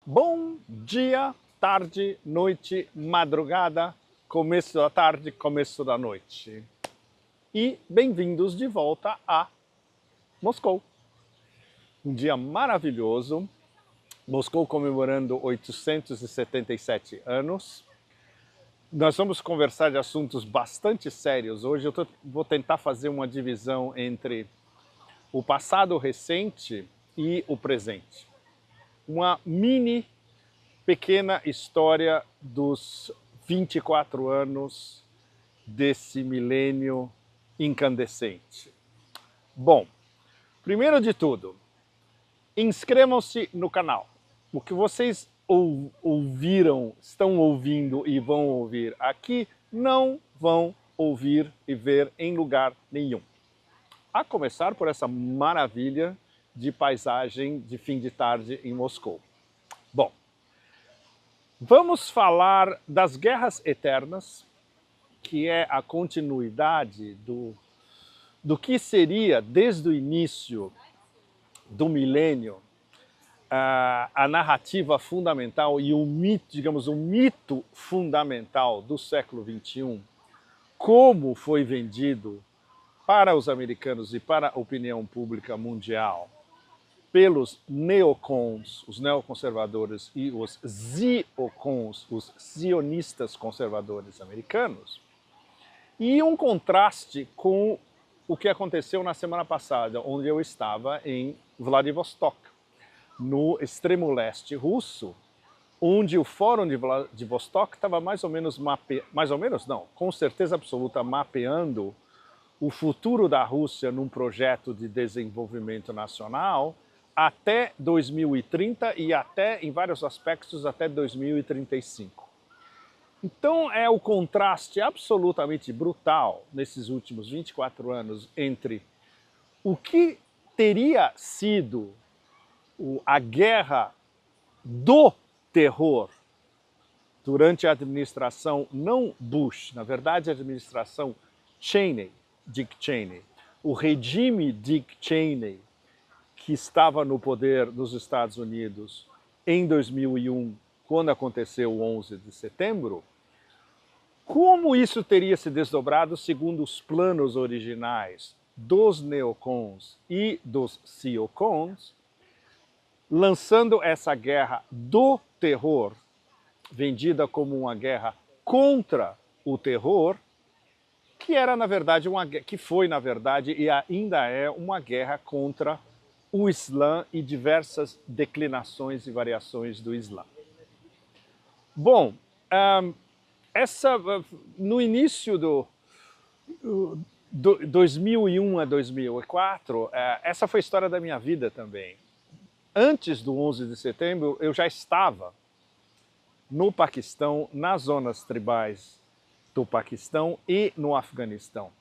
Bom dia, tarde, noite, madrugada, começo da tarde, começo da noite. E bem-vindos de volta a Moscou. Um dia maravilhoso, Moscou comemorando 877 anos. Nós vamos conversar de assuntos bastante sérios hoje. Vou tentar fazer uma divisão entre o passado recente e o presente. Uma pequena história dos 24 anos desse milênio incandescente. Bom, primeiro de tudo, inscrevam-se no canal. O que vocês ouviram, estão ouvindo e vão ouvir aqui, não vão ouvir e ver em lugar nenhum. A começar por essa maravilha de paisagem de fim de tarde em Moscou. Bom, vamos falar das Guerras Eternas, que é a continuidade do que seria, desde o início do milênio, a narrativa fundamental e o mito, digamos, o mito fundamental do século XXI, como foi vendido para os americanos e para a opinião pública mundial pelos neocons, os neoconservadores, e os ziocons, os sionistas conservadores americanos, e um contraste com o que aconteceu na semana passada, onde eu estava em Vladivostok, no extremo leste russo, onde o Fórum de Vladivostok estava com certeza absoluta, mapeando o futuro da Rússia num projeto de desenvolvimento nacional até 2030 e até, em vários aspectos, até 2035. Então é o contraste absolutamente brutal nesses últimos 24 anos entre o que teria sido a guerra do terror durante a administração não Bush, na verdade a administração Cheney, Dick Cheney, o regime Dick Cheney, que estava no poder nos Estados Unidos em 2001, quando aconteceu o 11 de setembro, como isso teria se desdobrado segundo os planos originais dos neocons e dos ciocons, lançando essa guerra do terror, vendida como uma guerra contra o terror, que era, na verdade, que foi, na verdade, e ainda é uma guerra contra o Islã e diversas declinações e variações do Islã. Bom, no início do 2001 a 2004, essa foi a história da minha vida também. Antes do 11 de setembro, eu já estava no Paquistão, nas zonas tribais do Paquistão e no Afeganistão.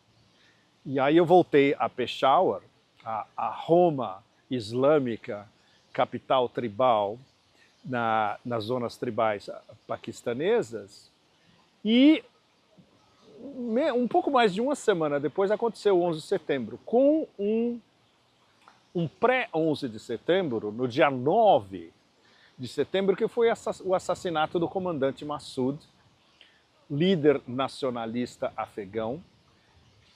E aí eu voltei a Peshawar, a Roma islâmica, capital tribal, nas zonas tribais paquistanesas, e um pouco mais de uma semana depois aconteceu o 11 de setembro, com um pré-11 de setembro, no dia 9 de setembro, que foi o assassinato do comandante Massoud, líder nacionalista afegão,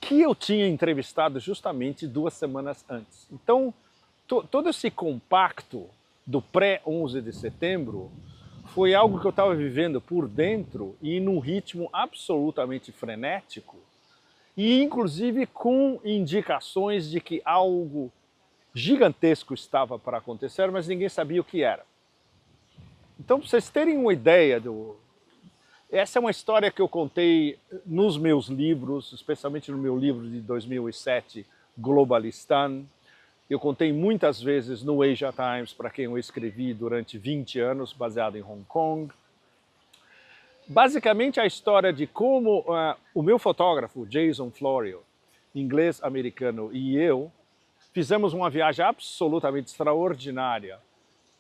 que eu tinha entrevistado justamente 2 semanas antes. Então, todo esse compacto do pré-11 de setembro foi algo que eu estava vivendo por dentro e num ritmo absolutamente frenético, e inclusive com indicações de que algo gigantesco estava para acontecer, mas ninguém sabia o que era. Então, para vocês terem uma ideia essa é uma história que eu contei nos meus livros, especialmente no meu livro de 2007, Globalistan. Eu contei muitas vezes no Asia Times, para quem eu escrevi durante 20 anos, baseado em Hong Kong. Basicamente a história de como o meu fotógrafo, Jason Florio, inglês-americano, e eu, fizemos uma viagem absolutamente extraordinária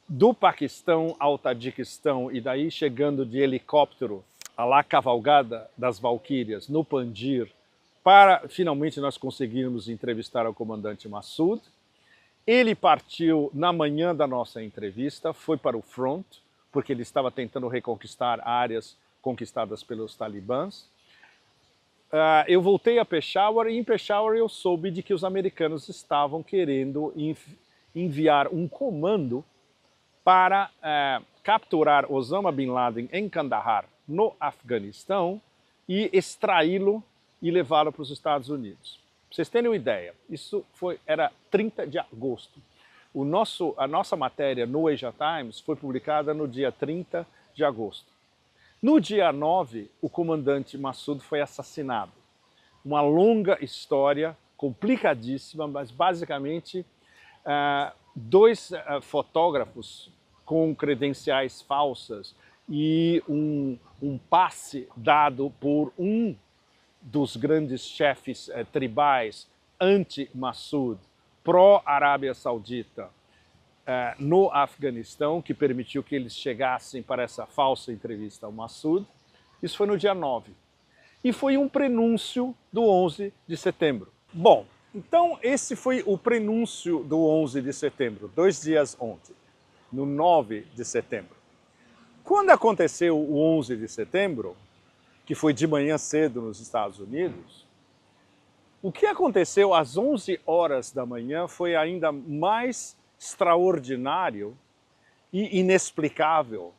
do Paquistão ao Tajiquistão, e daí chegando de helicóptero à lá cavalgada das Valquírias, no Panjir, para finalmente nós conseguirmos entrevistar o comandante Massoud. Ele partiu na manhã da nossa entrevista, foi para o front, porque ele estava tentando reconquistar áreas conquistadas pelos talibãs. Eu voltei a Peshawar e em Peshawar eu soube de que os americanos estavam querendo enviar um comando para capturar Osama Bin Laden em Kandahar, no Afeganistão, e extraí-lo e levá-lo para os Estados Unidos. Para vocês terem uma ideia, isso era 30 de agosto. A nossa matéria no Asia Times foi publicada no dia 30 de agosto. No dia 9, o comandante Massoud foi assassinado. Uma longa história, complicadíssima, mas basicamente dois fotógrafos com credenciais falsas e um passe dado por um dos grandes chefes tribais anti-Massoud, pró-Arábia Saudita, no Afeganistão, que permitiu que eles chegassem para essa falsa entrevista ao Massoud. Isso foi no dia 9. E foi um prenúncio do 11 de setembro. Bom, então esse foi o prenúncio do 11 de setembro, 2 dias ontem, no 9 de setembro. Quando aconteceu o 11 de setembro, que foi de manhã cedo nos Estados Unidos, o que aconteceu às 11 horas da manhã foi ainda mais extraordinário e inexplicável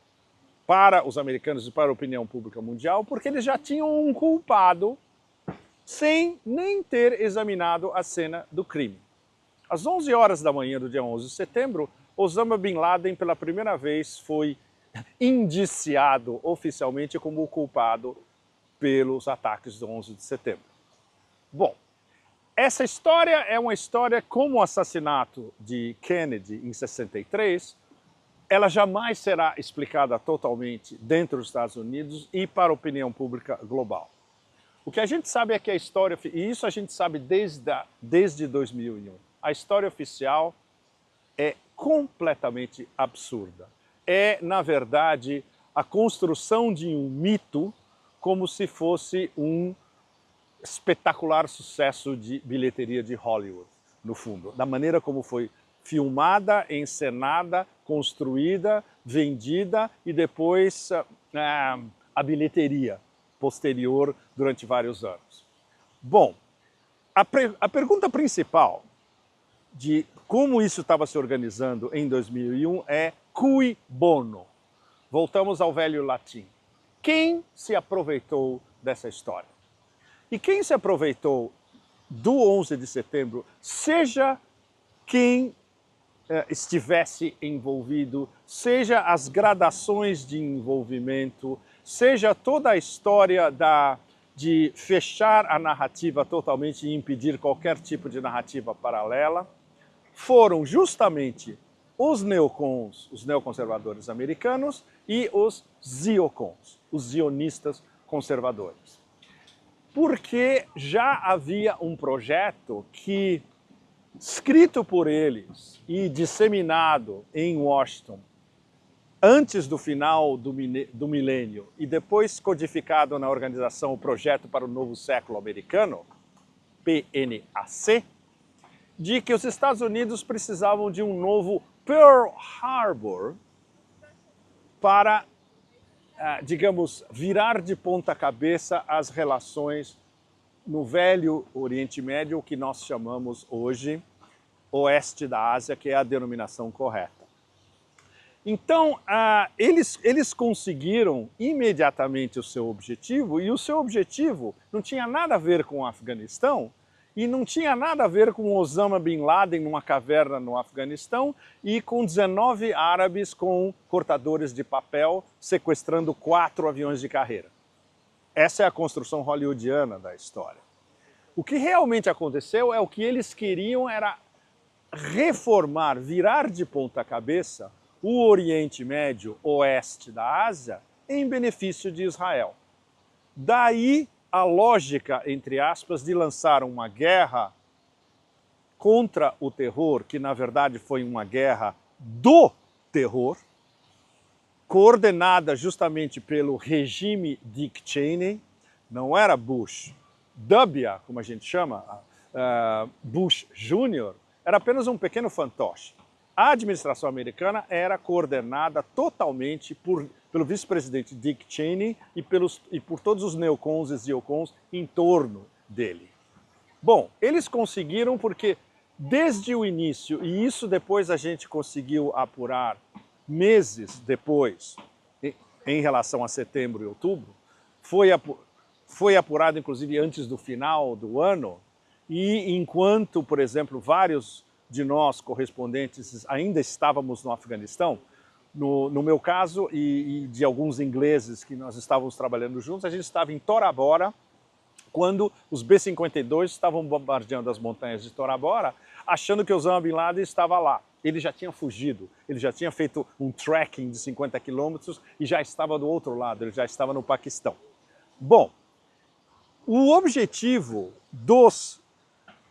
para os americanos e para a opinião pública mundial, porque eles já tinham um culpado sem nem ter examinado a cena do crime. Às 11 horas da manhã do dia 11 de setembro, Osama Bin Laden pela primeira vez foi indiciado oficialmente como o culpado pelos ataques do 11 de setembro. Bom, essa história é uma história como o assassinato de Kennedy em 63, ela jamais será explicada totalmente dentro dos Estados Unidos e para a opinião pública global. O que a gente sabe é que a história, e isso a gente sabe desde 2001, a história oficial é completamente absurda. É, na verdade, a construção de um mito como se fosse um espetacular sucesso de bilheteria de Hollywood, no fundo, da maneira como foi filmada, encenada, construída, vendida e depois a bilheteria posterior durante vários anos. Bom, a pergunta principal de como isso estava se organizando em 2001 é cui bono? Voltamos ao velho latim. Quem se aproveitou dessa história? E quem se aproveitou do 11 de setembro, seja quem estivesse envolvido, seja as gradações de envolvimento, seja toda a história de fechar a narrativa totalmente e impedir qualquer tipo de narrativa paralela, foram justamente os neocons, os neoconservadores americanos, e os ziocons, os zionistas conservadores. Porque já havia um projeto que, escrito por eles e disseminado em Washington antes do final do milênio e depois codificado na organização o Projeto para o Novo Século Americano, PNAC, de que os Estados Unidos precisavam de um novo Pearl Harbor para, digamos, virar de ponta cabeça as relações no velho Oriente Médio, o que nós chamamos hoje Oeste da Ásia, que é a denominação correta. Então, eles conseguiram imediatamente o seu objetivo, e o seu objetivo não tinha nada a ver com o Afeganistão, e não tinha nada a ver com Osama Bin Laden numa caverna no Afeganistão e com 19 árabes com cortadores de papel sequestrando 4 aviões de carreira. Essa é a construção hollywoodiana da história. O que realmente aconteceu é o que eles queriam era reformar, virar de ponta cabeça o Oriente Médio, Oeste da Ásia, em benefício de Israel. Daí a lógica, entre aspas, de lançar uma guerra contra o terror, que na verdade foi uma guerra do terror, coordenada justamente pelo regime Dick Cheney, não era Bush. W, como a gente chama, Bush Jr., era apenas um pequeno fantoche. A administração americana era coordenada totalmente pelo vice-presidente Dick Cheney e por todos os neocons e ziocons em torno dele. Bom, eles conseguiram porque desde o início, e isso depois a gente conseguiu apurar meses depois, em relação a setembro e outubro, foi apurado inclusive antes do final do ano, e enquanto, por exemplo, vários de nós correspondentes ainda estávamos no Afeganistão, no meu caso e de alguns ingleses que nós estávamos trabalhando juntos, a gente estava em Tora Bora, quando os B-52 estavam bombardeando as montanhas de Tora Bora, achando que Osama Bin Laden estava lá. Ele já tinha fugido, ele já tinha feito um trekking de 50 quilômetros e já estava do outro lado, ele já estava no Paquistão. Bom, o objetivo dos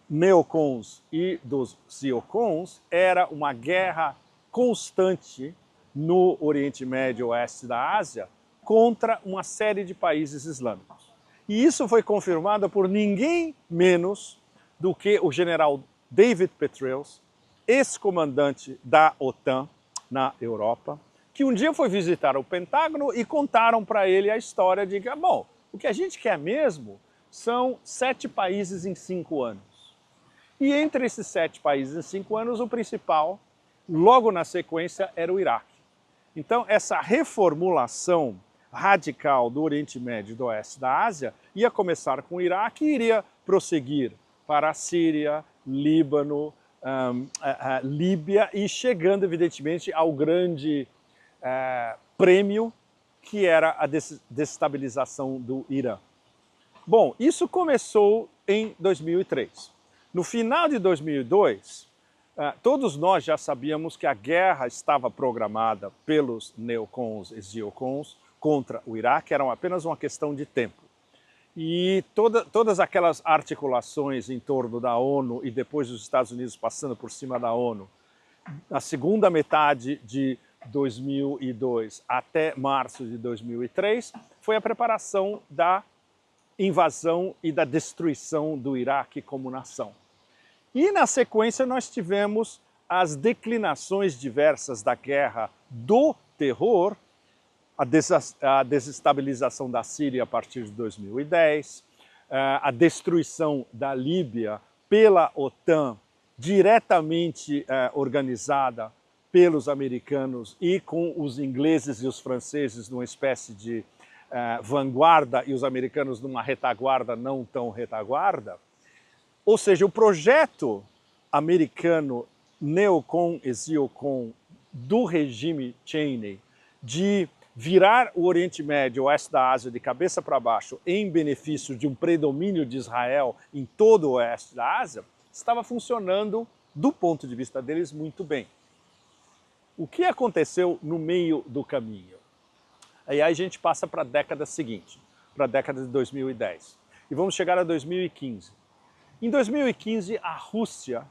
neocons e dos ziocons era uma guerra constante no Oriente Médio e Oeste da Ásia contra uma série de países islâmicos. E isso foi confirmado por ninguém menos do que o general David Petraeus, ex-comandante da OTAN na Europa, que um dia foi visitar o Pentágono e contaram para ele a história de que, bom, o que a gente quer mesmo são 7 países em 5 anos. E entre esses 7 países em 5 anos, o principal, logo na sequência, era o Iraque. Então, essa reformulação radical do Oriente Médio e do Oeste da Ásia ia começar com o Iraque e iria prosseguir para a Síria, Líbano, Líbia e chegando, evidentemente, ao grande prêmio que era a desestabilização do Irã. Bom, isso começou em 2003. No final de 2002, todos nós já sabíamos que a guerra estava programada pelos neocons e ziocons contra o Iraque, era apenas uma questão de tempo. E todas aquelas articulações em torno da ONU e depois os Estados Unidos passando por cima da ONU, na segunda metade de 2002 até março de 2003, foi a preparação da invasão e da destruição do Iraque como nação. E na sequência nós tivemos as declinações diversas da guerra do terror, a desestabilização da Síria a partir de 2010, a destruição da Líbia pela OTAN, diretamente organizada pelos americanos e com os ingleses e os franceses numa espécie de vanguarda e os americanos numa retaguarda não tão retaguarda. Ou seja, o projeto americano neocon e ziocon do regime Cheney de virar o Oriente Médio e o Oeste da Ásia de cabeça para baixo em benefício de um predomínio de Israel em todo o Oeste da Ásia, estava funcionando, do ponto de vista deles, muito bem. O que aconteceu no meio do caminho? Aí a gente passa para a década seguinte, para a década de 2010. E vamos chegar a 2015. Em 2015, a Rússia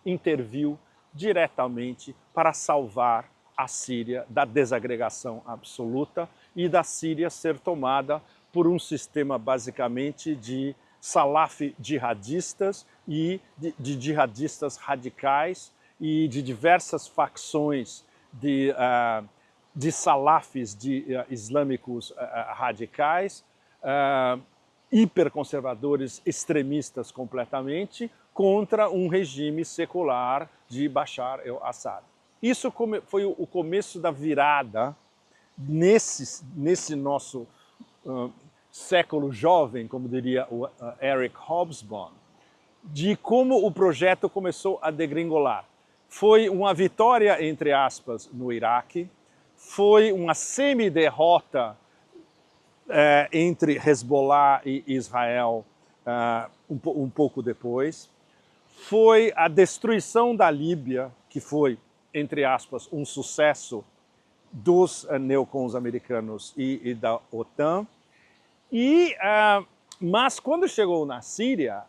interviu diretamente para salvar a Síria da desagregação absoluta e da Síria ser tomada por um sistema basicamente de salaf jihadistas e de jihadistas radicais e de diversas facções de salafis islâmicos radicais, hiperconservadores, extremistas completamente, contra um regime secular de Bashar al-Assad. Isso foi o começo da virada nesse nosso século jovem, como diria o Eric Hobsbawm, de como o projeto começou a degringolar. Foi uma vitória, entre aspas, no Iraque, foi uma semi-derrota entre Hezbollah e Israel um pouco depois, foi a destruição da Líbia, que foi, entre aspas, um sucesso dos neocons americanos e da OTAN, mas quando chegou na Síria,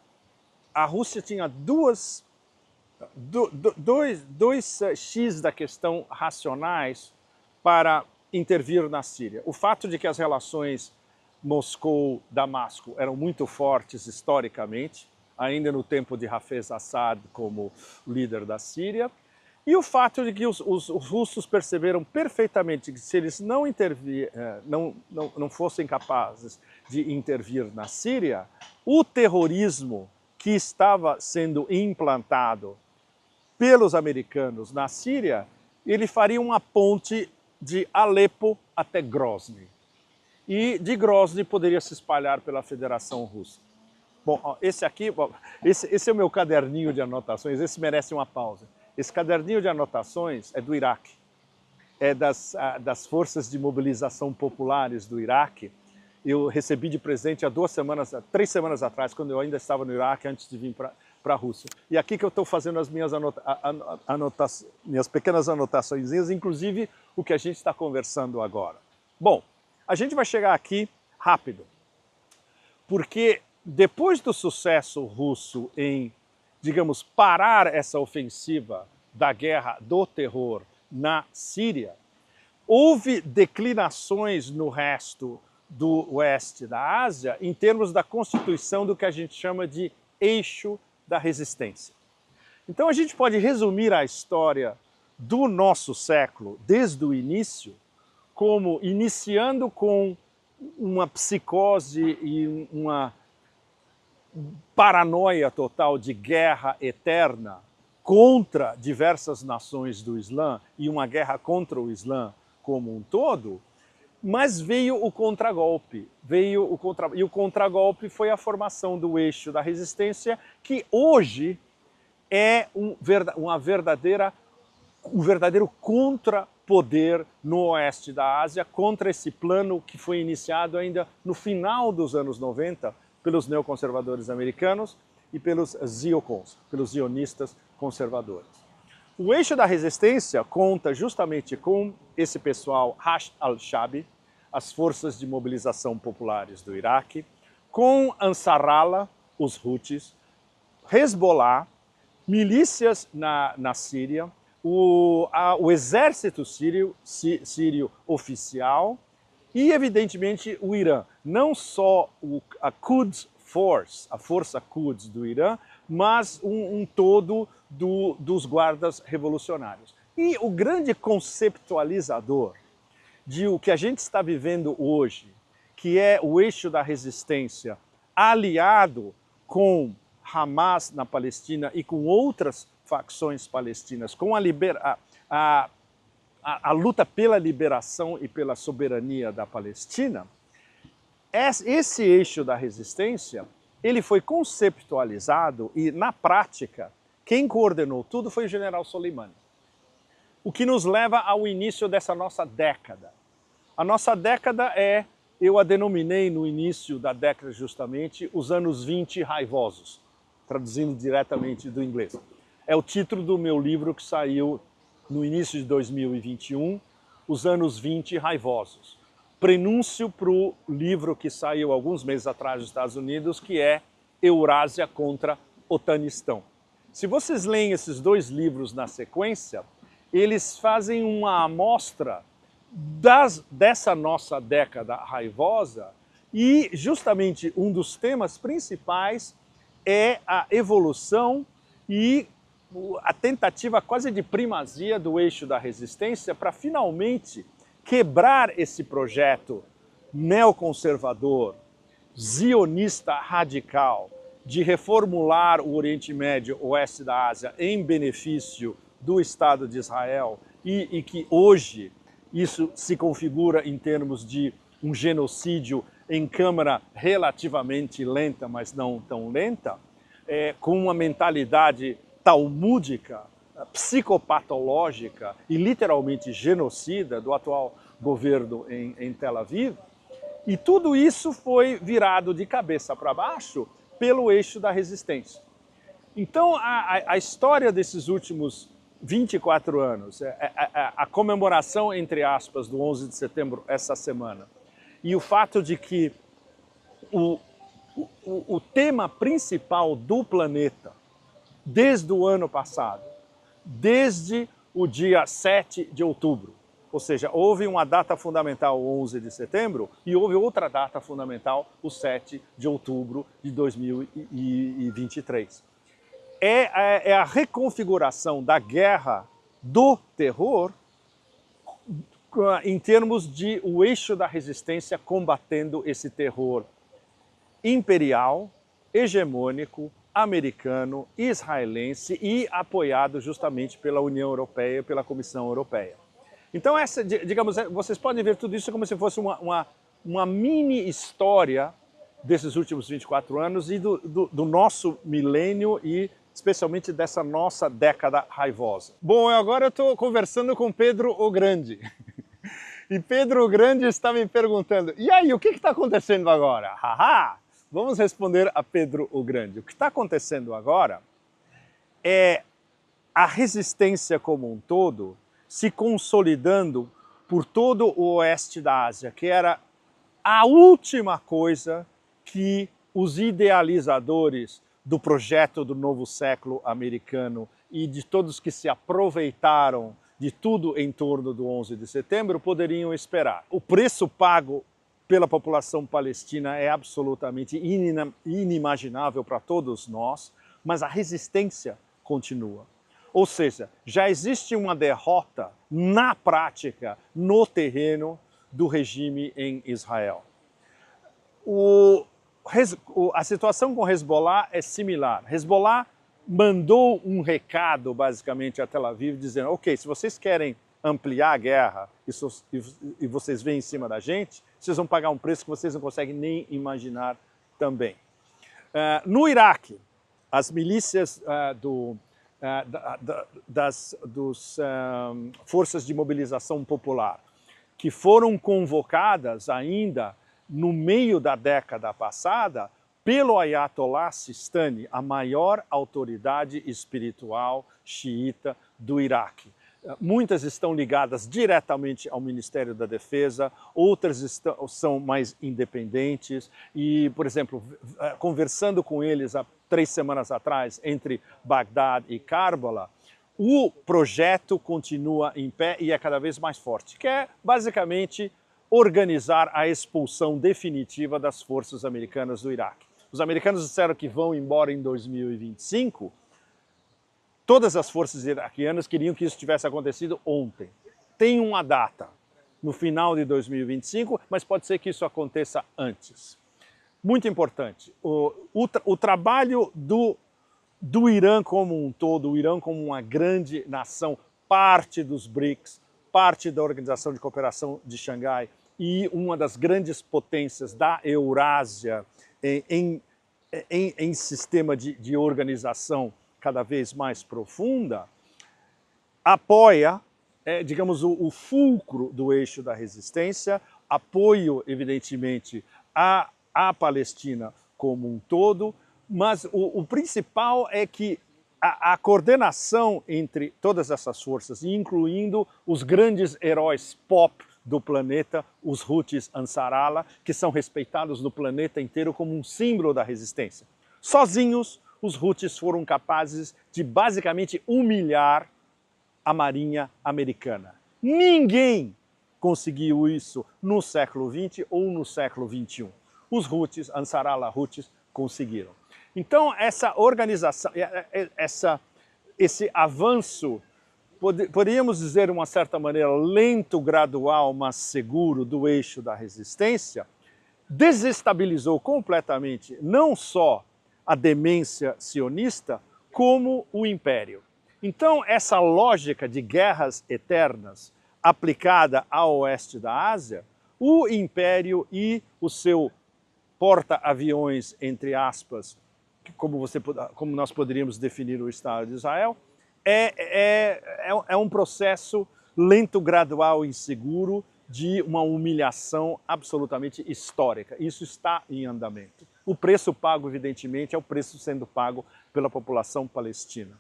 a Rússia tinha dois X da questão racionais para intervir na Síria. O fato de que as relações Moscou-Damasco eram muito fortes historicamente, ainda no tempo de Hafez Assad como líder da Síria, E o fato de que os russos perceberam perfeitamente que se eles não fossem capazes de intervir na Síria, o terrorismo que estava sendo implantado pelos americanos na Síria, ele faria uma ponte de Alepo até Grozny. E de Grozny poderia se espalhar pela Federação Russa. Bom, esse aqui, esse é o meu caderninho de anotações, esse merece uma pausa. Esse caderninho de anotações é do Iraque, é das forças de mobilização populares do Iraque. Eu recebi de presente há 3 semanas atrás, quando eu ainda estava no Iraque, antes de vir para a Rússia. E aqui que eu estou fazendo as minhas pequenas anotações, inclusive o que a gente está conversando agora. Bom, a gente vai chegar aqui rápido, porque depois do sucesso russo em, digamos, parar essa ofensiva da guerra do terror na Síria, houve declinações no resto do oeste da Ásia em termos da constituição do que a gente chama de eixo da resistência. Então a gente pode resumir a história do nosso século, desde o início, como iniciando com uma psicose e uma paranoia total de guerra eterna contra diversas nações do Islã e uma guerra contra o Islã como um todo, mas veio o contragolpe, e o contragolpe foi a formação do eixo da resistência, que hoje é um verdadeiro contrapoder no oeste da Ásia contra esse plano que foi iniciado ainda no final dos anos 90 pelos neoconservadores americanos e pelos ziocons, pelos zionistas conservadores. O eixo da resistência conta justamente com esse pessoal Hashd al-Shaabi, as forças de mobilização populares do Iraque, com Ansarallah, os Houthis, Hezbollah, milícias na Síria, o exército sírio oficial e, evidentemente, o Irã. Não só a Quds Force, a força Quds do Irã, mas um todo dos guardas revolucionários. E o grande conceptualizador de o que a gente está vivendo hoje, que é o eixo da resistência aliado com Hamas na Palestina e com outras facções palestinas, com a luta pela liberação e pela soberania da Palestina, esse eixo da resistência, ele foi conceptualizado e, na prática, quem coordenou tudo foi o general Soleimani. O que nos leva ao início dessa nossa década. A nossa década eu a denominei no início da década justamente, os anos 20 raivosos, traduzindo diretamente do inglês. É o título do meu livro que saiu no início de 2021, Os Anos 20 Raivosos. Prenúncio para o livro que saiu alguns meses atrás nos Estados Unidos, que é Eurásia contra Otanistão. Se vocês leem esses dois livros na sequência, eles fazem uma amostra dessa nossa década raivosa e justamente um dos temas principais é a evolução e a tentativa quase de primazia do eixo da resistência para finalmente quebrar esse projeto neoconservador, zionista radical, de reformular o Oriente Médio, o oeste da Ásia, em benefício do Estado de Israel e que hoje isso se configura em termos de um genocídio em câmara relativamente lenta, mas não tão lenta, com uma mentalidade talmúdica, psicopatológica e literalmente genocida do atual governo em Tel Aviv. E tudo isso foi virado de cabeça para baixo pelo eixo da resistência. Então, a história desses últimos 24 anos, a comemoração, entre aspas, do 11 de setembro essa semana, e o fato de que o tema principal do planeta, desde o ano passado, desde o dia 7 de outubro, ou seja, houve uma data fundamental, o 11 de setembro, e houve outra data fundamental, o 7 de outubro de 2023. É a reconfiguração da guerra do terror em termos de o eixo da resistência combatendo esse terror imperial, hegemônico, americano, israelense e apoiado justamente pela União Europeia e pela Comissão Europeia. Então, digamos, vocês podem ver tudo isso como se fosse uma mini história desses últimos 24 anos e do nosso milênio e especialmente dessa nossa década raivosa. Bom, agora eu estou conversando com Pedro o Grande. E Pedro o Grande está me perguntando, e aí, o que está acontecendo agora? Haha! Vamos responder a Pedro o Grande. O que está acontecendo agora é a resistência como um todo se consolidando por todo o oeste da Ásia, que era a última coisa que os idealizadores do projeto do novo século americano e de todos que se aproveitaram de tudo em torno do 11 de setembro poderiam esperar. O preço pago pela população palestina é absolutamente inimaginável para todos nós, mas a resistência continua. Ou seja, já existe uma derrota na prática, no terreno do regime em Israel. A situação com Hezbollah é similar. Hezbollah mandou um recado, basicamente, a Tel Aviv, dizendo, ok, se vocês querem ampliar a guerra e vocês vêm em cima da gente, vocês vão pagar um preço que vocês não conseguem nem imaginar também. No Iraque, as milícias das forças de mobilização popular, que foram convocadas ainda no meio da década passada pelo Ayatollah Sistani, a maior autoridade espiritual xiita do Iraque. Muitas estão ligadas diretamente ao Ministério da Defesa, outras são mais independentes e, por exemplo, conversando com eles há 3 semanas atrás, entre Bagdad e Karbala, o projeto continua em pé e é cada vez mais forte, que é basicamente organizar a expulsão definitiva das forças americanas do Iraque. Os americanos disseram que vão embora em 2025, todas as forças iraquianas queriam que isso tivesse acontecido ontem. Tem uma data, no final de 2025, mas pode ser que isso aconteça antes. Muito importante, o trabalho do Irã como um todo, o Irã como uma grande nação, parte dos BRICS, parte da Organização de Cooperação de Xangai e uma das grandes potências da Eurásia em sistema de organização cada vez mais profunda, apoia, digamos, o fulcro do eixo da resistência, apoio, evidentemente, à Palestina como um todo, mas o principal é que a coordenação entre todas essas forças, incluindo os grandes heróis pop do planeta, os Houthis Ansarallah, que são respeitados no planeta inteiro como um símbolo da resistência. Sozinhos, os Houthis foram capazes de basicamente humilhar a marinha americana. Ninguém conseguiu isso no século XX ou no século XXI. Os Houthis, Ansarallah Houthis, conseguiram. Então, essa organização, esse avanço, poderíamos dizer de uma certa maneira lento, gradual, mas seguro do eixo da resistência, desestabilizou completamente não só a demência sionista, como o império. Então, essa lógica de guerras eternas aplicada ao oeste da Ásia, o império e o seu porta-aviões, entre aspas, como nós poderíamos definir o Estado de Israel, é um processo lento, gradual e inseguro de uma humilhação absolutamente histórica. Isso está em andamento. O preço pago, evidentemente, é o preço sendo pago pela população palestina.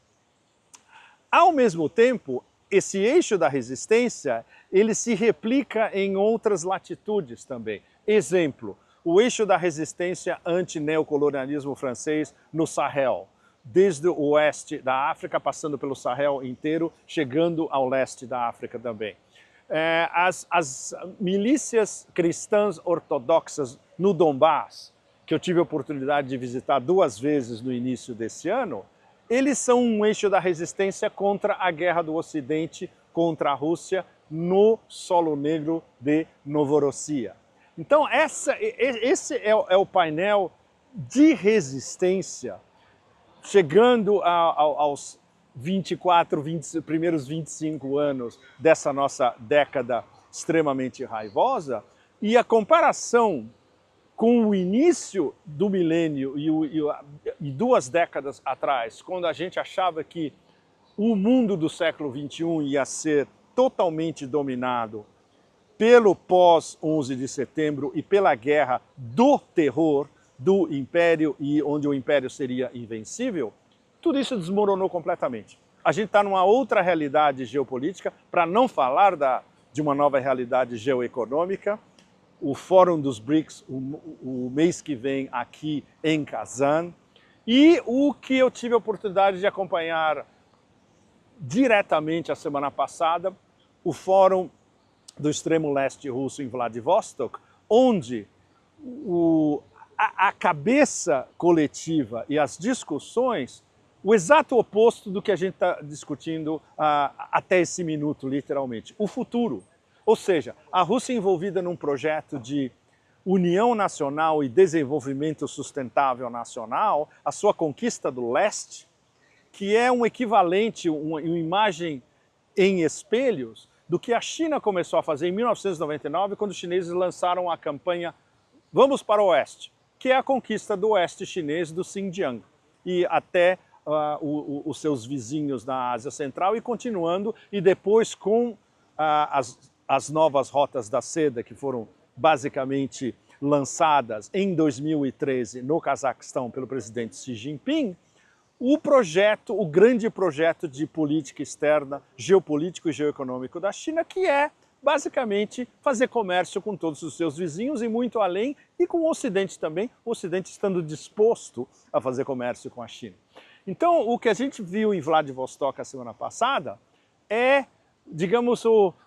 Ao mesmo tempo, esse eixo da resistência, ele se replica em outras latitudes também. Exemplo, o eixo da resistência anti-neocolonialismo francês no Sahel, desde o oeste da África, passando pelo Sahel inteiro, chegando ao leste da África também. As milícias cristãs ortodoxas no Donbass, que eu tive a oportunidade de visitar 2 vezes no início desse ano, eles são um eixo da resistência contra a guerra do Ocidente contra a Rússia no solo negro de Novorossiya. Então esse é o painel de resistência, chegando aos 24, primeiros 25 anos dessa nossa década extremamente raivosa, e a comparação com o início do milênio e 2 décadas atrás, quando a gente achava que o mundo do século XXI ia ser totalmente dominado pelo pós-11 de setembro e pela guerra do terror do Império, e onde o Império seria invencível, tudo isso desmoronou completamente. A gente está numa outra realidade geopolítica, para não falar de uma nova realidade geoeconômica. O Fórum dos BRICS, o mês que vem aqui em Kazan, e o que eu tive a oportunidade de acompanhar diretamente a semana passada, o Fórum do Extremo Leste Russo em Vladivostok, onde a cabeça coletiva e as discussões, o exato oposto do que a gente está discutindo até esse minuto, literalmente, o futuro. Ou seja, a Rússia envolvida num projeto de união nacional e desenvolvimento sustentável nacional, a sua conquista do leste, que é um equivalente, uma imagem em espelhos do que a China começou a fazer em 1999, quando os chineses lançaram a campanha Vamos para o Oeste, que é a conquista do oeste chinês, do Xinjiang, e até os seus vizinhos na Ásia Central, e continuando, e depois com as novas rotas da seda, que foram basicamente lançadas em 2013 no Cazaquistão pelo presidente Xi Jinping, o grande projeto de política externa, geopolítico e geoeconômico da China, que é basicamente fazer comércio com todos os seus vizinhos e muito além, e com o Ocidente também, o Ocidente estando disposto a fazer comércio com a China. Então, o que a gente viu em Vladivostok a semana passada é, digamos,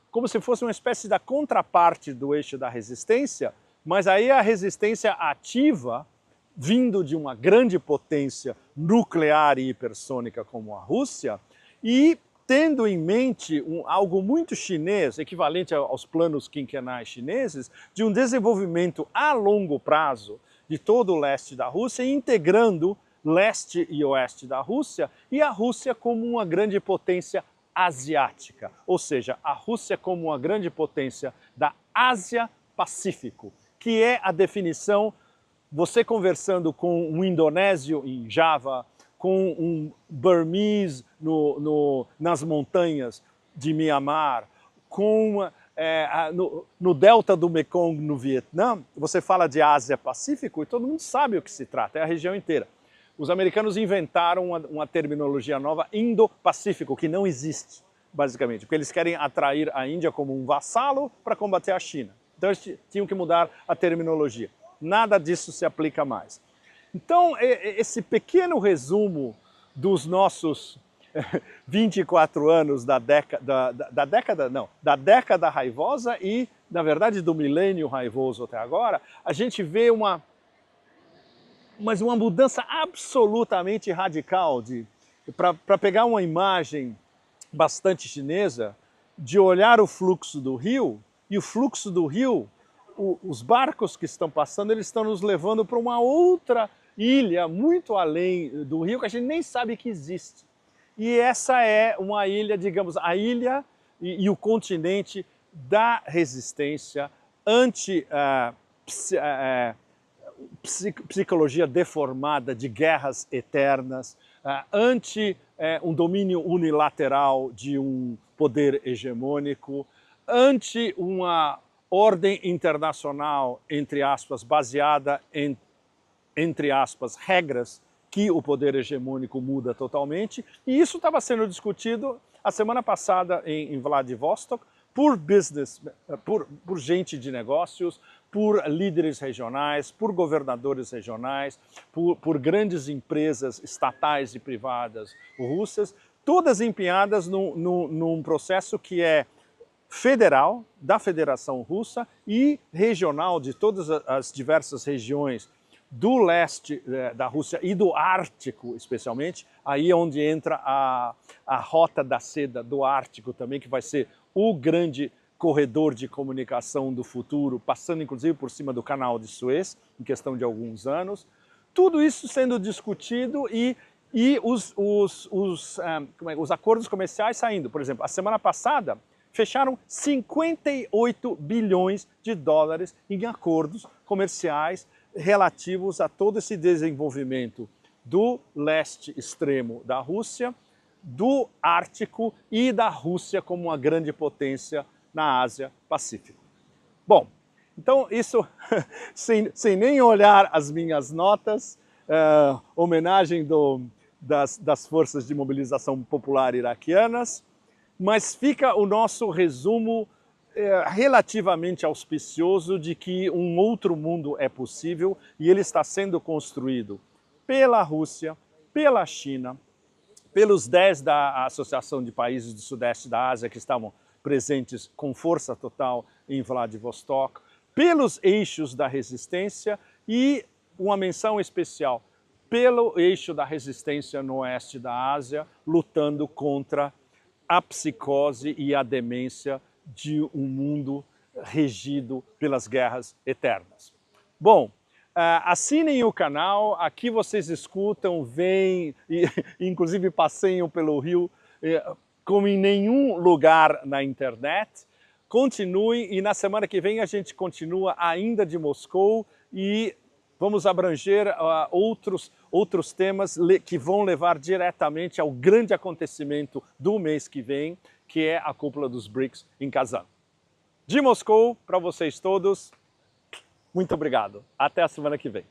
como se fosse uma espécie da contraparte do eixo da resistência, mas aí a resistência ativa, vindo de uma grande potência nuclear e hipersônica como a Rússia, e tendo em mente algo muito chinês, equivalente aos planos quinquenais chineses, de um desenvolvimento a longo prazo de todo o leste da Rússia, integrando leste e oeste da Rússia, e a Rússia como uma grande potência asiática, ou seja, a Rússia como uma grande potência da Ásia-Pacífico, que é a definição, você conversando com um indonésio em Java, com um burmês nas montanhas de Mianmar, no delta do Mekong no Vietnã, você fala de Ásia-Pacífico e todo mundo sabe o que se trata, é a região inteira. Os americanos inventaram uma terminologia nova, Indo-Pacífico, que não existe, basicamente, porque eles querem atrair a Índia como um vassalo para combater a China. Então eles tinham que mudar a terminologia. Nada disso se aplica mais. Então, esse pequeno resumo dos nossos 24 anos da década raivosa e, na verdade, do milênio raivoso até agora, a gente vê uma mudança absolutamente radical, para pegar uma imagem bastante chinesa, de olhar o fluxo do rio, e o fluxo do rio, os barcos que estão passando, eles estão nos levando para uma outra ilha muito além do rio, que a gente nem sabe que existe. E essa é uma ilha, digamos, a ilha e o continente da resistência psicologia deformada de guerras eternas, ante um domínio unilateral de um poder hegemônico, ante uma ordem internacional, entre aspas, baseada em, entre aspas, regras que o poder hegemônico muda totalmente. E isso estava sendo discutido a semana passada em Vladivostok por gente de negócios, por líderes regionais, por governadores regionais, por grandes empresas estatais e privadas russas, todas empenhadas num processo que é federal, da Federação Russa, e regional, de todas as diversas regiões do leste da Rússia e do Ártico, especialmente, aí é onde entra a Rota da Seda do Ártico também, que vai ser o grande corredor de comunicação do futuro, passando inclusive por cima do Canal de Suez, em questão de alguns anos. Tudo isso sendo discutido e os acordos comerciais saindo. Por exemplo, a semana passada fecharam 58 bilhões de dólares em acordos comerciais relativos a todo esse desenvolvimento do leste extremo da Rússia, do Ártico e da Rússia como uma grande potência na Ásia Pacífico. Bom, então isso, sem nem olhar as minhas notas, homenagem das Forças de Mobilização Popular Iraquianas, mas fica o nosso resumo relativamente auspicioso de que um outro mundo é possível e ele está sendo construído pela Rússia, pela China, pelos 10 da Associação de Países do Sudeste da Ásia que estavam presentes com força total em Vladivostok, pelos eixos da resistência e uma menção especial pelo eixo da resistência no oeste da Ásia, lutando contra a psicose e a demência de um mundo regido pelas guerras eternas. Bom, assinem o canal, aqui vocês escutam, veem, e inclusive passeiam pelo Rio, como em nenhum lugar na internet. Continuem e na semana que vem a gente continua ainda de Moscou e vamos abranger outros temas que vão levar diretamente ao grande acontecimento do mês que vem, que é a cúpula dos BRICS em Kazan. De Moscou, para vocês todos, muito obrigado. Até a semana que vem.